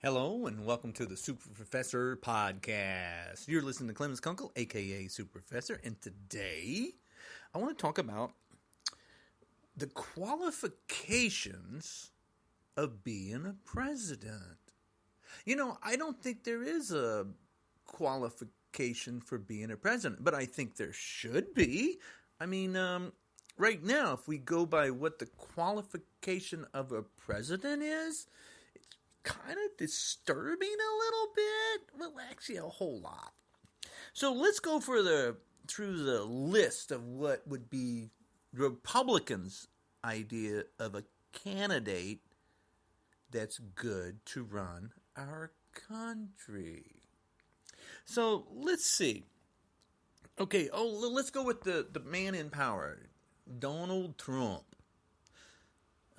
Hello and welcome to the Super Professor Podcast. You're listening to Clemons Kunkel, aka Super Professor, and today I want to talk about the qualifications of being a president. You know, I don't think there is a qualification for being a president, but I think there should be. I mean, right now, if we go by what the qualification of a president is, kind of disturbing a little bit. Well, actually a whole lot. So let's go through the list of what would be Republicans' idea of a candidate that's good to run our country. So let's see. Okay, let's go with the man in power, Donald Trump.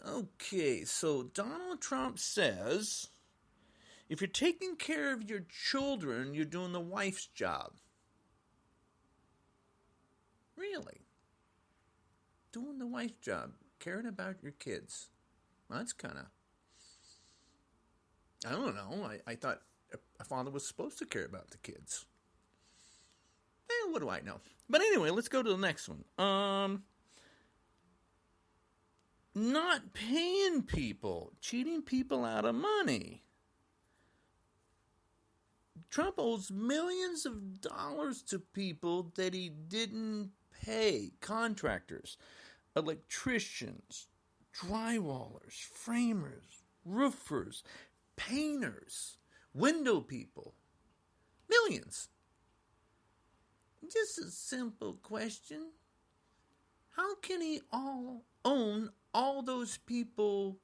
Okay, so Donald Trump says, if you're taking care of your children, you're doing the wife's job. Really? Doing the wife's job, caring about your kids. Well, that's kind of, I don't know. I thought a father was supposed to care about the kids. What do I know? But anyway, let's go to the next one. Not paying people, cheating people out of money. Trump owes millions of dollars to people that he didn't pay. Contractors, electricians, drywallers, framers, roofers, painters, window people. Millions. Just a simple question. How can he own all those people?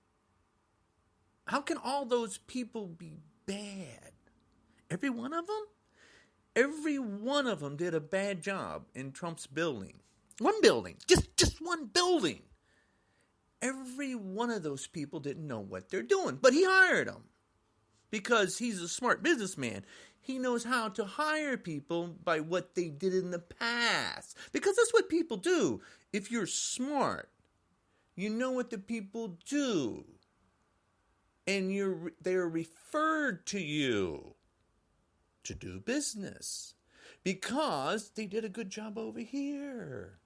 How can all those people be bad? Every one of them? Every one of them did a bad job in Trump's building. One building. Just one building. Every one of those people didn't know what they're doing. But he hired them. Because he's a smart businessman. He knows how to hire people by what they did in the past. Because that's what people do. If you're smart, you know what the people do. And they're referred to you to do business. Because they did a good job over here.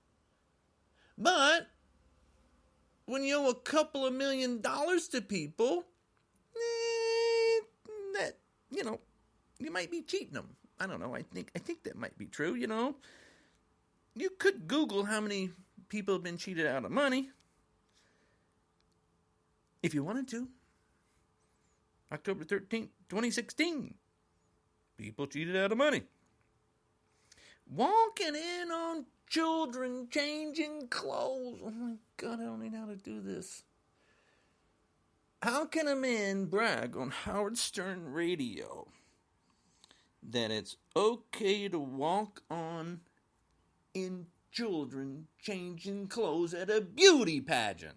But when you owe a couple of $1 million to people, that, you might be cheating them. I don't know. I think that might be true, You could Google how many people have been cheated out of money. If you wanted to. October 13th, 2016. People cheated out of money. Walking in on children changing clothes. Oh my God, I don't know how to do this. How can a man brag on Howard Stern radio that it's okay to walk on in children changing clothes at a beauty pageant?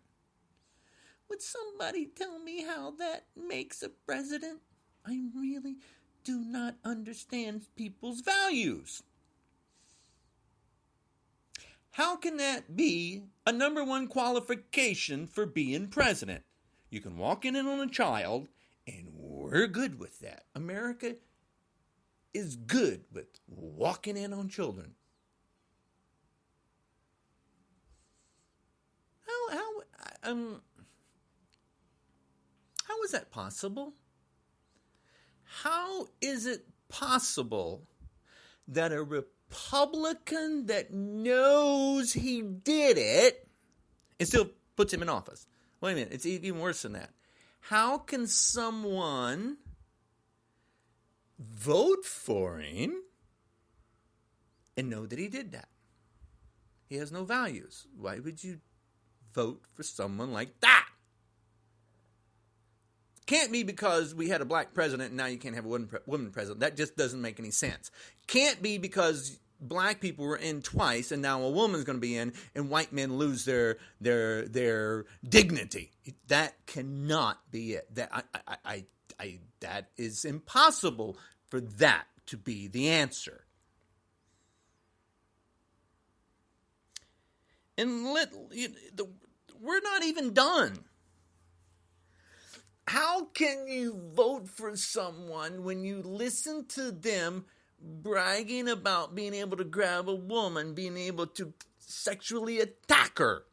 Would somebody tell me how that makes a president? I really do not understand people's values. How can that be a number one qualification for being president? You can walk in on a child, and we're good with that. America is good with walking in on children. How is that possible? How is it possible that a Republican that knows he did it and still puts him in office? Wait a minute, it's even worse than that. How can someone vote for him and know that he did that? He has no values. Why would you vote for someone like that? Can't be because we had a black president and now you can't have a woman president. That just doesn't make any sense. Can't be because black people were in twice and now a woman's going to be in and white men lose their dignity. That cannot be it. That is impossible for that to be the answer. And we're not even done. How How can you vote for someone when you listen to them bragging about being able to grab a woman, being able to sexually attack her,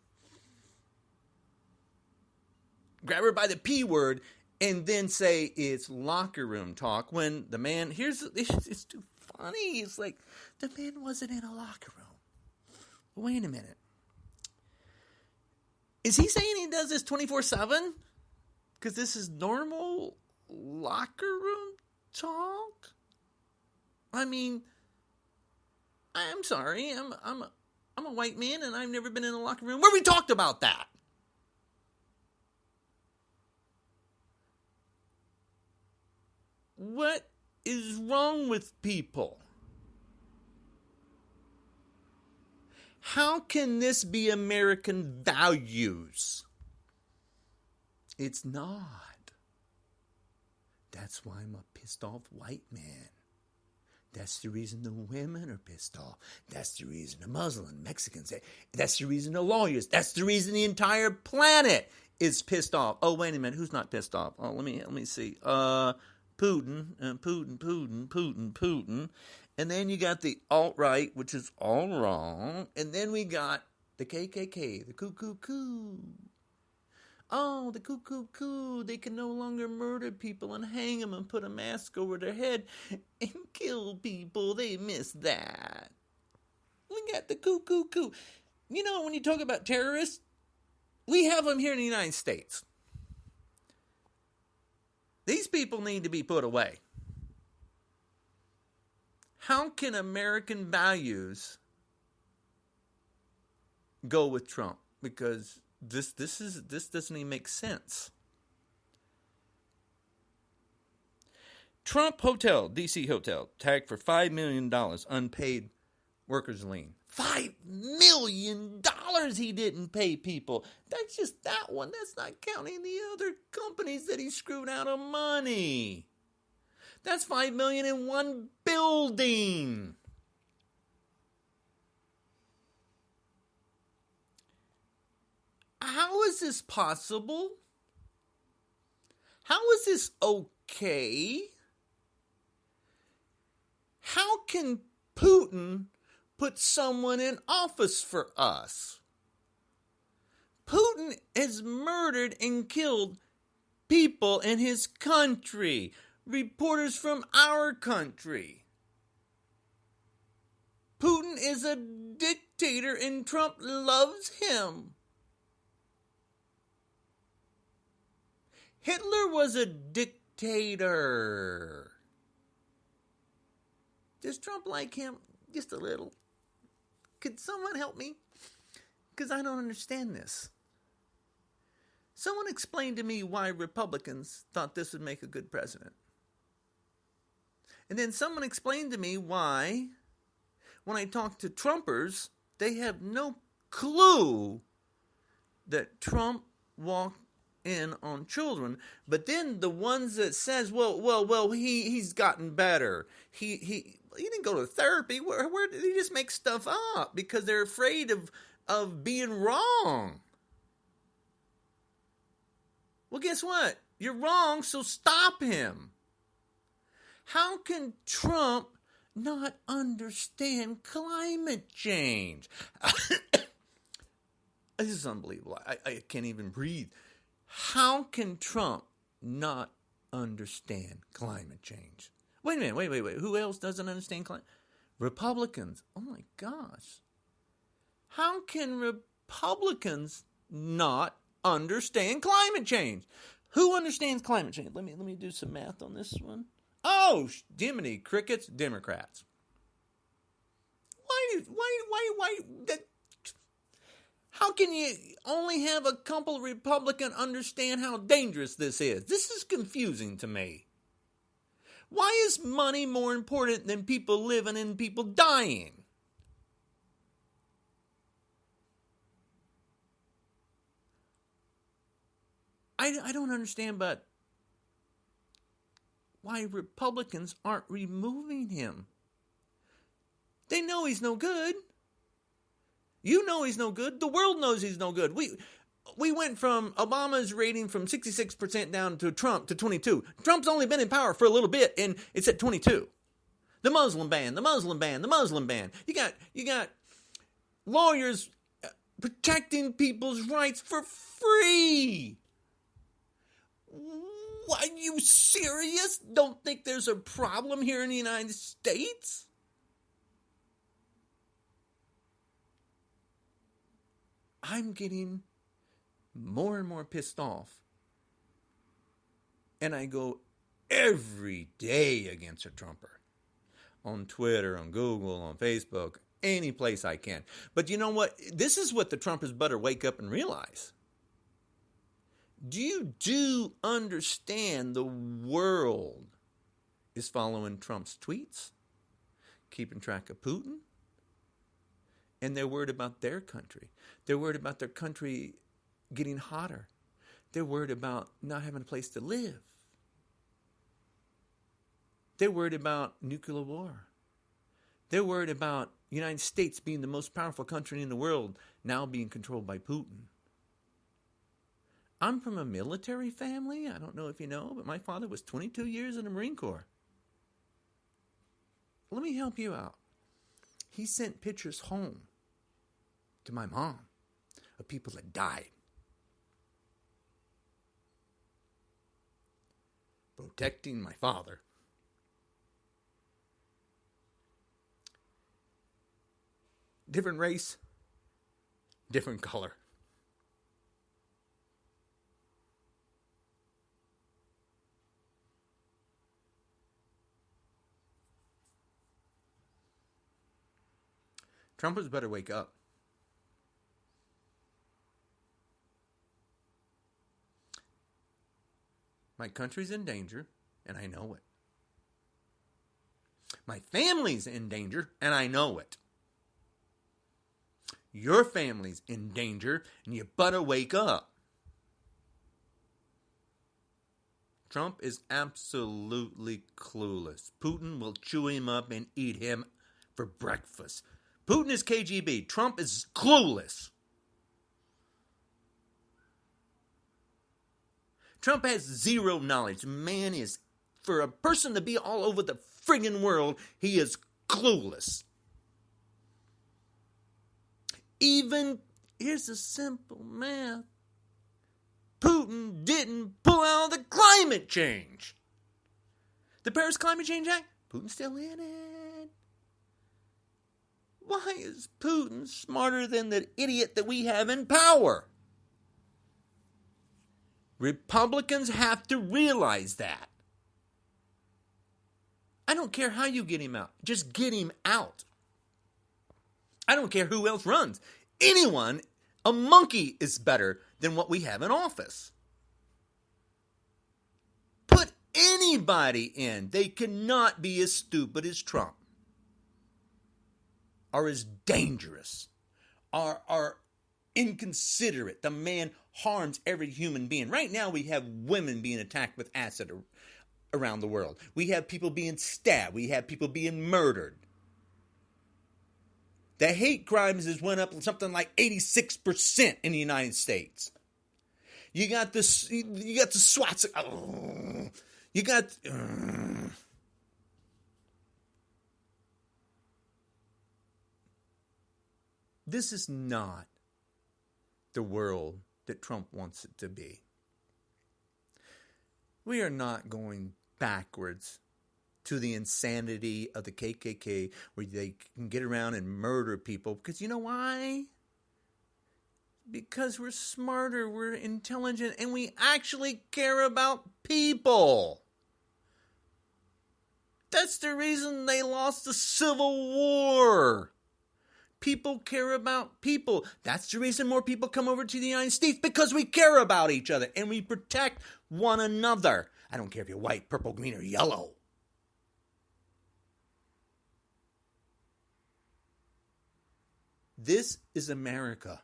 grab her by the P word, and then say it's locker room talk when the man, it's too funny. It's like, the man wasn't in a locker room. Wait a minute. Is he saying he does this 24/7? Because this is normal locker room talk? I mean, I'm sorry. I'm a white man and I've never been in a locker room where we talked about that. What is wrong with people? How can this be American values? It's not. That's why I'm a pissed off white man. That's the reason the women are pissed off. That's the reason the Muslim, Mexicans, that's the reason the lawyers, that's the reason the entire planet is pissed off. Oh, wait a minute, who's not pissed off? Oh, let me see. Putin. And then you got the alt-right, which is all wrong. And then we got the KKK, the Ku. Oh, the Ku. They can no longer murder people and hang them and put a mask over their head and kill people. They miss that. We got the Ku. You know, when you talk about terrorists, we have them here in the United States. These people need to be put away. How can American values go with Trump? Because this doesn't even make sense. Trump Hotel, D.C. Hotel, tagged for $5 million unpaid workers' lien. $5 million he didn't pay people. That's just that one. That's not counting the other companies that he screwed out of money. That's $5 million in one building. How is this possible? How is this okay? How can Putin put someone in office for us? Putin has murdered and killed people in his country, reporters from our country. Putin is a dictator and Trump loves him. Hitler was a dictator. Does Trump like him? Just a little. Could someone help me? Because I don't understand this. Someone explain to me why Republicans thought this would make a good president. And then someone explained to me why, when I talk to Trumpers, they have no clue that Trump walked in on children. But then the ones that says, well, he's gotten better. He didn't go to therapy. Where did he just make stuff up because they're afraid of being wrong? Well, guess what? You're wrong, so stop him. How can Trump not understand climate change? This is unbelievable. I can't even breathe. How can Trump not understand climate change? Wait a minute. Wait. Who else doesn't understand climate? Republicans. Oh my gosh. How can Republicans not understand climate change? Who understands climate change? Let me do some math on this one. Oh, Jiminy Crickets, Democrats. Why? How can you only have a couple Republicans understand how dangerous this is? This is confusing to me. Why is money more important than people living and people dying? I don't understand, but why Republicans aren't removing him. They know he's no good. You know he's no good. The world knows he's no good. we went from Obama's rating from 66% down to Trump to 22. Trump's only been in power for a little bit, and it's at 22. The Muslim ban, the Muslim ban, the Muslim ban. You got lawyers protecting people's rights for free. Are you serious? Don't think there's a problem here in the United States? I'm getting more and more pissed off. And I go every day against a Trumper. On Twitter, on Google, on Facebook, any place I can. But you know what? This is what the Trumpers better wake up and realize. Do understand the world is following Trump's tweets, keeping track of Putin, and they're worried about their country. They're worried about their country getting hotter. They're worried about not having a place to live. They're worried about nuclear war. They're worried about the United States being the most powerful country in the world, now being controlled by Putin. I'm from a military family. I don't know if you know, but my father was 22 years in the Marine Corps. Let me help you out. He sent pictures home to my mom of people that died. Protecting my father. Different race, different color. Trumpers better wake up. My country's in danger, and I know it. My family's in danger, and I know it. Your family's in danger, and you better wake up. Trump is absolutely clueless. Putin will chew him up and eat him for breakfast. Putin is KGB. Trump is clueless. Trump has zero knowledge. Man is, for a person to be all over the friggin' world, he is clueless. Even, here's a simple math. Putin didn't pull out the climate change. The Paris Climate Change Act, Putin's still in it. Why is Putin smarter than the idiot that we have in power? Republicans have to realize that. I don't care how you get him out. Just get him out. I don't care who else runs. Anyone, a monkey is better than what we have in office. Put anybody in. They cannot be as stupid as Trump. Or as dangerous. Or inconsiderate. The man harms every human being. Right now we have women being attacked with acid around the world. We have people being stabbed. We have people being murdered. The hate crimes has went up something like 86% in the United States. You got the SWAT. You got. This is not the world that Trump wants it to be. We are not going backwards to the insanity of the KKK where they can get around and murder people. Because you know why? Because we're smarter, we're intelligent, and we actually care about people. That's the reason they lost the Civil War. People care about people. That's the reason more people come over to the United States, because we care about each other and we protect one another. I don't care if you're white, purple, green, or yellow. This is America.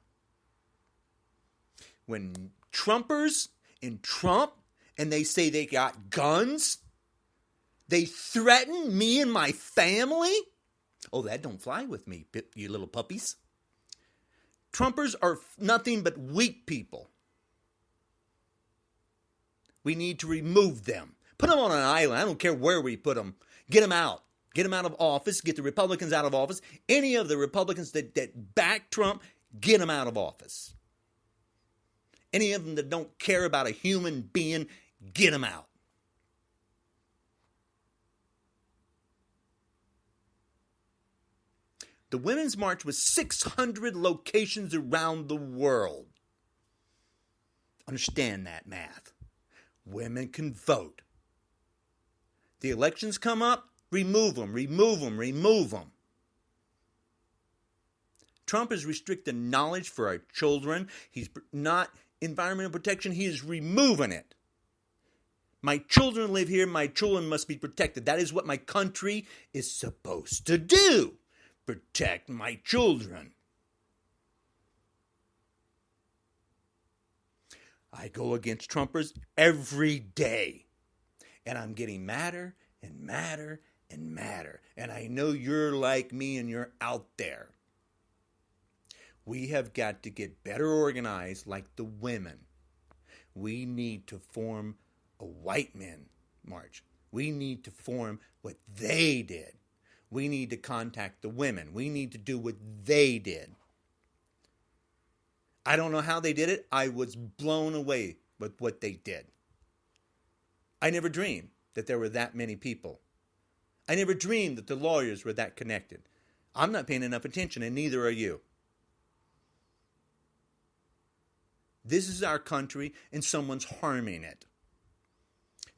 When Trumpers in Trump and they say they got guns, they threaten me and my family. Oh, that don't fly with me, you little puppies. Trumpers are nothing but weak people. We need to remove them. Put them on an island. I don't care where we put them. Get them out. Get them out of office. Get the Republicans out of office. Any of the Republicans that back Trump, get them out of office. Any of them that don't care about a human being, get them out. The Women's March was 600 locations around the world. Understand that math. Women can vote. The elections come up, remove them, remove them, remove them. Trump is restricting knowledge for our children. He's not environmental protection. He is removing it. My children live here. My children must be protected. That is what my country is supposed to do. Protect my children. I go against Trumpers every day. And I'm getting madder and madder and madder. And I know you're like me and you're out there. We have got to get better organized like the women. We need to form a white men march. We need to form what they did. We need to contact the women. We need to do what they did. I don't know how they did it. I was blown away with what they did. I never dreamed that there were that many people. I never dreamed that the lawyers were that connected. I'm not paying enough attention, and neither are you. This is our country, and someone's harming it.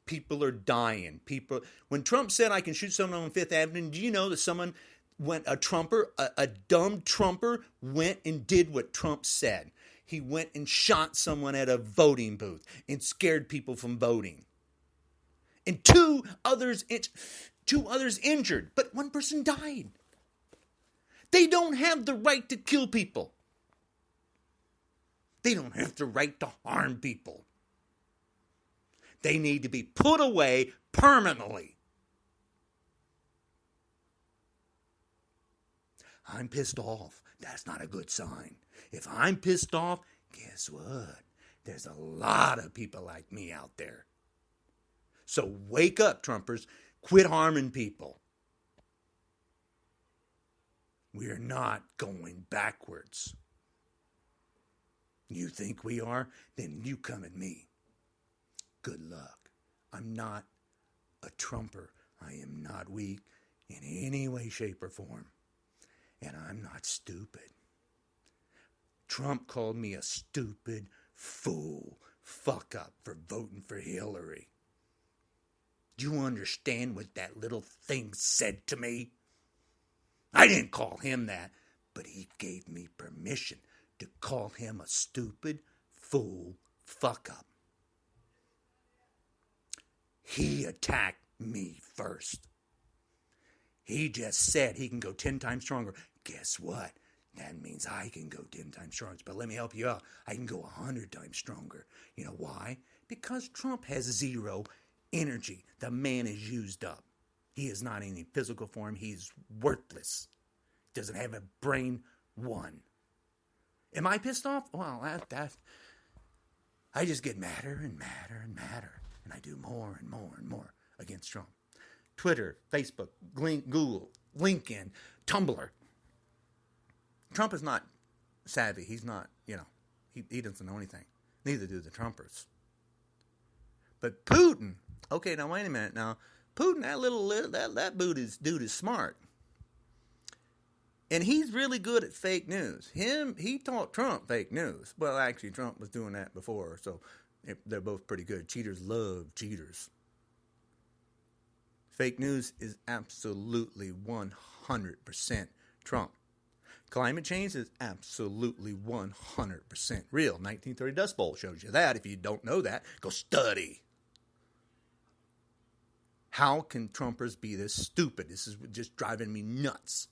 People are dying. When Trump said I can shoot someone on Fifth Avenue, do you know that someone a dumb Trumper went and did what Trump said? He went and shot someone at a voting booth and scared people from voting. And two others injured, but one person died. They don't have the right to kill people. They don't have the right to harm people. They need to be put away permanently. I'm pissed off. That's not a good sign. If I'm pissed off, guess what? There's a lot of people like me out there. So wake up, Trumpers. Quit harming people. We're not going backwards. You think we are? Then you come at me. Good luck. I'm not a Trumper. I am not weak in any way, shape, or form. And I'm not stupid. Trump called me a stupid fool, fuck up for voting for Hillary. Do you understand what that little thing said to me? I didn't call him that, but he gave me permission to call him a stupid fool, fuck up. He attacked me first. He just said he can go 10 times stronger. Guess what? That means I can go 10 times stronger. But let me help you out. I can go 100 times stronger. You know why? Because Trump has zero energy. The man is used up. He is not in any physical form. He's worthless. Doesn't have a brain one. Am I pissed off? Well, I just get madder and madder and madder. And I do more and more and more against Trump. Twitter, Facebook, Google, LinkedIn, Tumblr. Trump is not savvy. He's not, he doesn't know anything. Neither do the Trumpers. But Putin, okay, now wait a minute. Now, Putin, that dude is smart. And he's really good at fake news. He taught Trump fake news. Well, actually, Trump was doing that before, so they're both pretty good. Cheaters love cheaters. Fake news is absolutely 100% Trump. Climate change is absolutely 100% real. 1930 Dust Bowl shows you that. If you don't know that, go study. How can Trumpers be this stupid? This is just driving me nuts.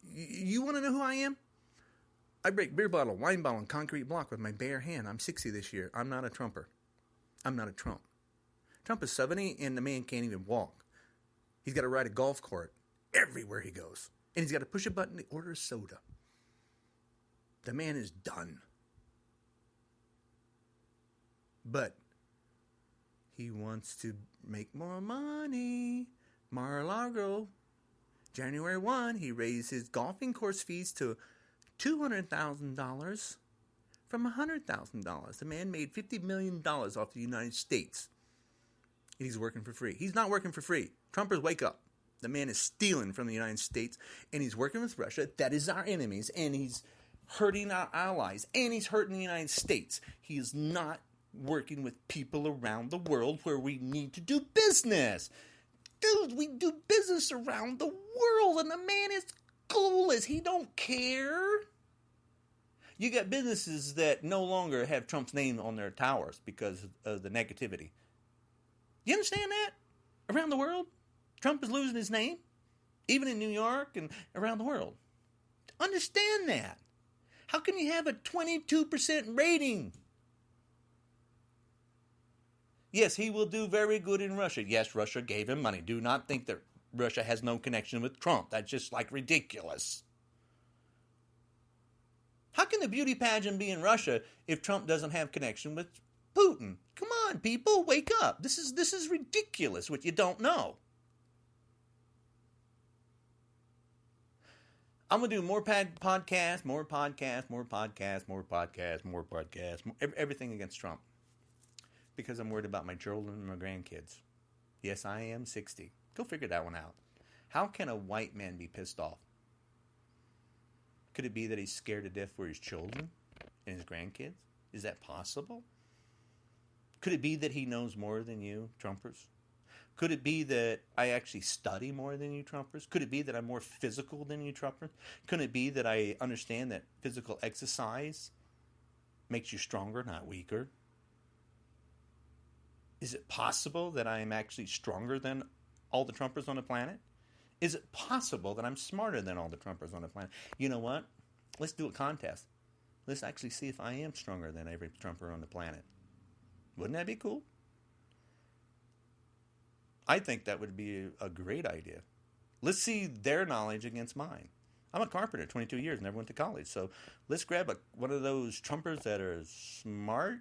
You want to know who I am? I break beer bottle, wine bottle, and concrete block with my bare hand. I'm 60 this year. I'm not a Trumper. I'm not a Trump. Trump is 70 and the man can't even walk. He's got to ride a golf cart everywhere he goes. And he's got to push a button to order a soda. The man is done. But he wants to make more money. Mar-a-Lago, January 1, he raised his golfing course fees to $200,000 from $100,000. The man made $50 million off the United States. He's working for free. He's not working for free. Trumpers, wake up. The man is stealing from the United States, and he's working with Russia. That is our enemies, and he's hurting our allies, and he's hurting the United States. He is not working with people around the world where we need to do business. Dude, we do business around the world, and the man is clueless. He don't care. You got businesses that no longer have Trump's name on their towers because of the negativity. You understand that? Around the world, Trump is losing his name, even in New York and around the world. Understand that. How can you have a 22% rating? Yes, he will do very good in Russia. Yes, Russia gave him money. Do not think that Russia has no connection with Trump. That's just like ridiculous. How can the beauty pageant be in Russia if Trump doesn't have connection with Putin? Come on, people, wake up. This is ridiculous, what you don't know. I'm going to do more podcasts, everything against Trump. Because I'm worried about my children and my grandkids. Yes, I am 60. Go figure that one out. How can a white man be pissed off? Could it be that he's scared to death for his children and his grandkids? Is that possible? Could it be that he knows more than you, Trumpers? Could it be that I actually study more than you, Trumpers? Could it be that I'm more physical than you, Trumpers? Could it be that I understand that physical exercise makes you stronger, not weaker? Is it possible that I am actually stronger than all the Trumpers on the planet? Is it possible that I'm smarter than all the Trumpers on the planet? You know what? Let's do a contest. Let's actually see if I am stronger than every Trumper on the planet. Wouldn't that be cool? I think that would be a great idea. Let's see their knowledge against mine. I'm a carpenter, 22 years, never went to college. So let's grab one of those Trumpers that are smart,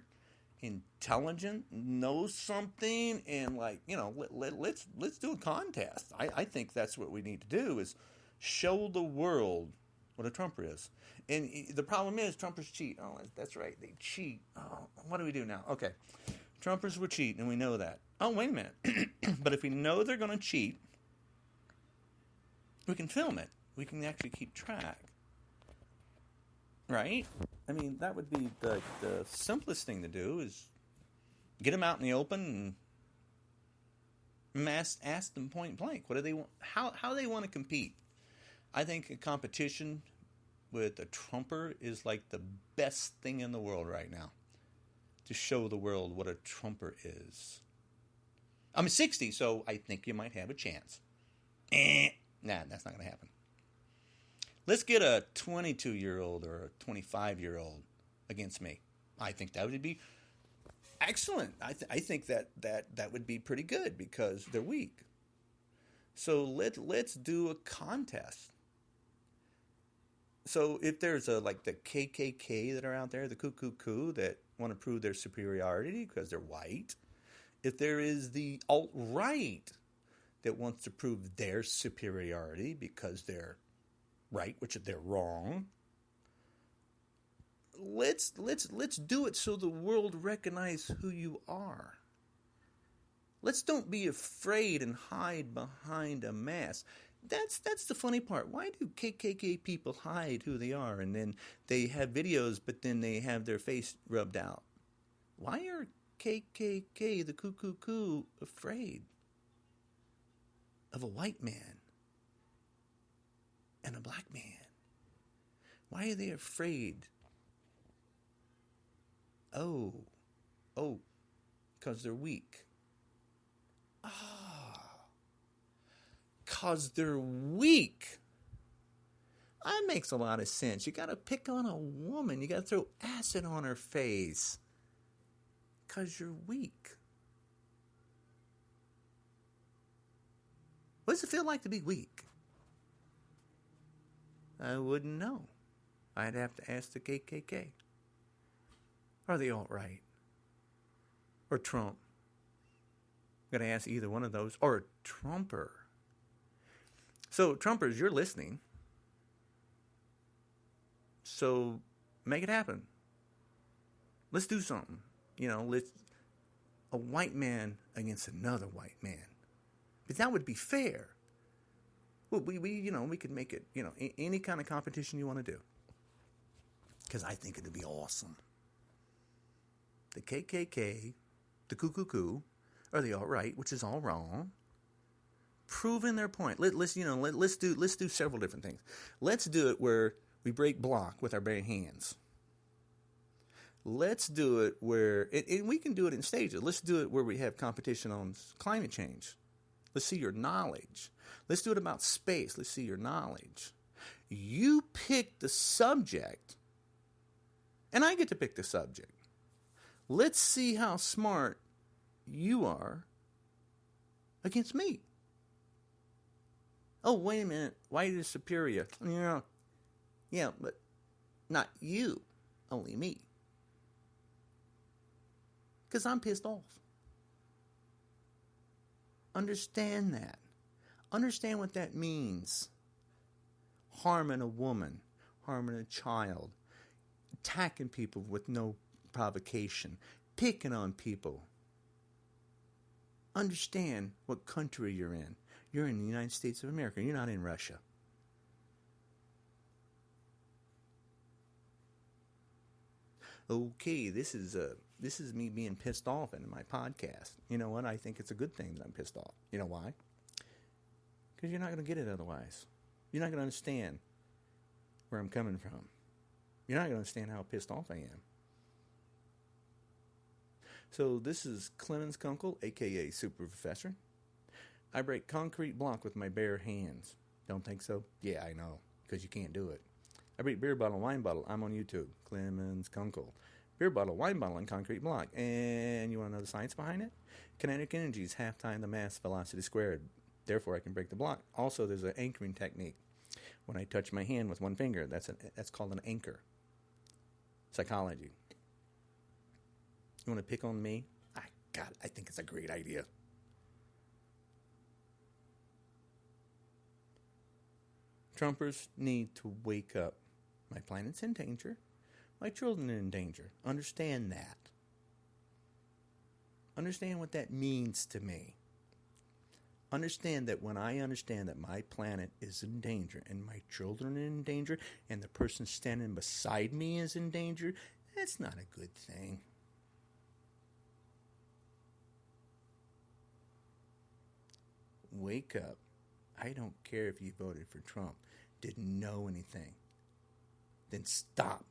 intelligent, knows something, and let's do a contest. I think that's what we need to do, is show the world what a Trumper is. And the problem is Trumpers cheat. Oh, that's right, they cheat. Oh, what do we do now? Okay, Trumpers will cheat, and we know that. Oh, wait a minute. But if we know they're going to cheat, we can film it. We can actually keep track. Right? I mean, that would be the simplest thing to do, is get them out in the open and ask them point blank. What do they want? How they want to compete? I think a competition with a Trumper is like the best thing in the world right now, to show the world what a Trumper is. I'm 60, so I think you might have a chance. Nah, that's not going to happen. Let's get a 22-year-old or a 25-year-old against me. I think that would be excellent. I think that would be pretty good because they're weak. So let's do a contest. So if there's like the KKK that are out there, the Kunkel that want to prove their superiority because they're white. If there is the alt-right that wants to prove their superiority because they're right, which they're wrong. Let's do it so the world recognize who you are. Let's don't be afraid and hide behind a mask. That's the funny part. Why do KKK people hide who they are, and then they have videos, but then they have their face rubbed out? Why are KKK, the Kunkel, afraid of a white man and a black man? Why are they afraid? Oh, because they're weak. Because they're weak. That makes a lot of sense. You got to pick on a woman. You got to throw acid on her face. Because you're weak. What does it feel like to be weak? I wouldn't know. I'd have to ask the KKK. Or the alt-right. or Trump. I'm going to ask either one of those, or a Trumper. So, Trumpers, you're listening. So, make it happen. Let's do something. Let's a white man against another white man. But that would be fair. Well, we could make it, any kind of competition you want to do. Because I think it would be awesome. The KKK, the Kunkel, or the alt-right, which is all wrong, proving their point. Let's do several different things. Let's do it where we break block with our bare hands. Let's do it where, and we can do it in stages. Let's do it where we have competition on climate change. Let's see your knowledge. Let's do it about space. Let's see your knowledge. You pick the subject, and I get to pick the subject. Let's see how smart you are against me. Oh, wait a minute. White is superior. Yeah, but not you. Only me. Because I'm pissed off. Understand that. Understand what that means. Harming a woman, harming a child, attacking people with no provocation, picking on people. Understand what country you're in. You're in the United States of America. You're not in Russia. Okay, this is me being pissed off in my podcast. You know what? I think it's a good thing that I'm pissed off. You know why? Because you're not going to get it otherwise. You're not going to understand where I'm coming from. You're not going to understand how pissed off I am. So this is Clemons Kunkel, a.k.a. Super Professor. I break concrete block with my bare hands. Don't think so? Yeah, I know, because you can't do it. I break beer bottle, wine bottle. I'm on YouTube. Clemons Kunkel. Beer bottle, wine bottle, and concrete block. And you want to know the science behind it? Kinetic energy is half time the mass velocity squared. Therefore, I can break the block. Also, there's an anchoring technique. When I touch my hand with one finger, that's called an anchor. Psychology. You want to pick on me? I think it's a great idea. Trumpers need to wake up. My planet's in danger. My children are in danger. Understand that. Understand what that means to me. Understand that when I understand that my planet is in danger and my children are in danger and the person standing beside me is in danger, that's not a good thing. Wake up. I don't care if you voted for Trump, didn't know anything. Then stop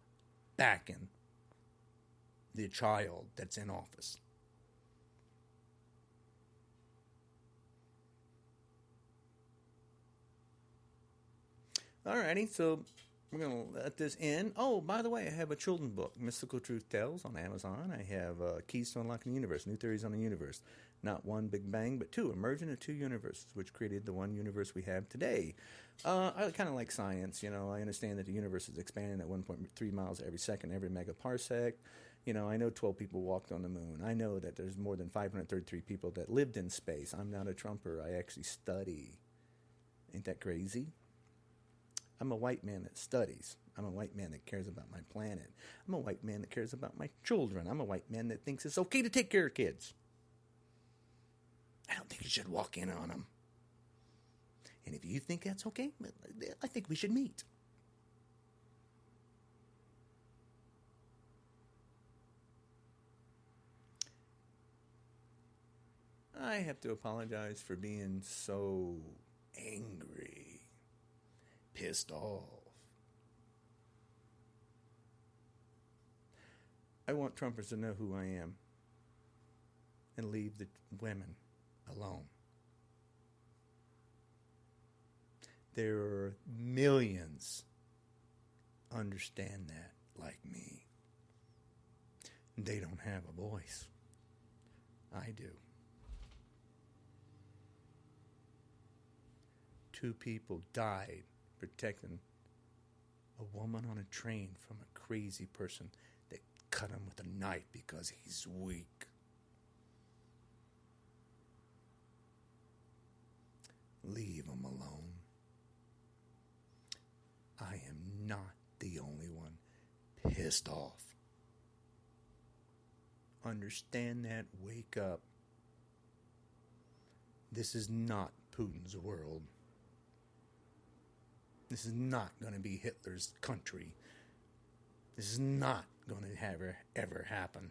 backing the child that's in office. Alrighty, so we're going to let this end. Oh, by the way, I have a children's book, Mystical Truth Tales, on Amazon. I have Keys to Unlocking the Universe, New Theories on the Universe. Not one Big Bang, but two, emerging of two universes, which created the one universe we have today. I kind of like science, I understand that the universe is expanding at 1.3 miles every second, every megaparsec. I know 12 people walked on the moon. I know that there's more than 533 people that lived in space. I'm not a Trumper. I actually study. Ain't that crazy? I'm a white man that studies. I'm a white man that cares about my planet. I'm a white man that cares about my children. I'm a white man that thinks it's okay to take care of kids. I don't think you should walk in on them. And if you think that's okay, I think we should meet. I have to apologize for being so angry, pissed off. I want Trumpers to know who I am and leave the women alone. There are millions understand that like me. They don't have a voice. I do. 2 people died protecting a woman on a train from a crazy person that cut him with a knife because he's weak. Leave them alone. I am not the only one pissed off. Understand that. Wake up. This is not Putin's world. This is not going to be Hitler's country. This is not going to ever happen.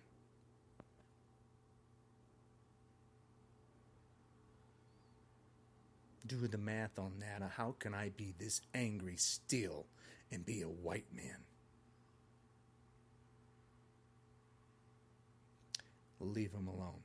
Do the math on that. How can I be this angry still and be a white man? Leave him alone.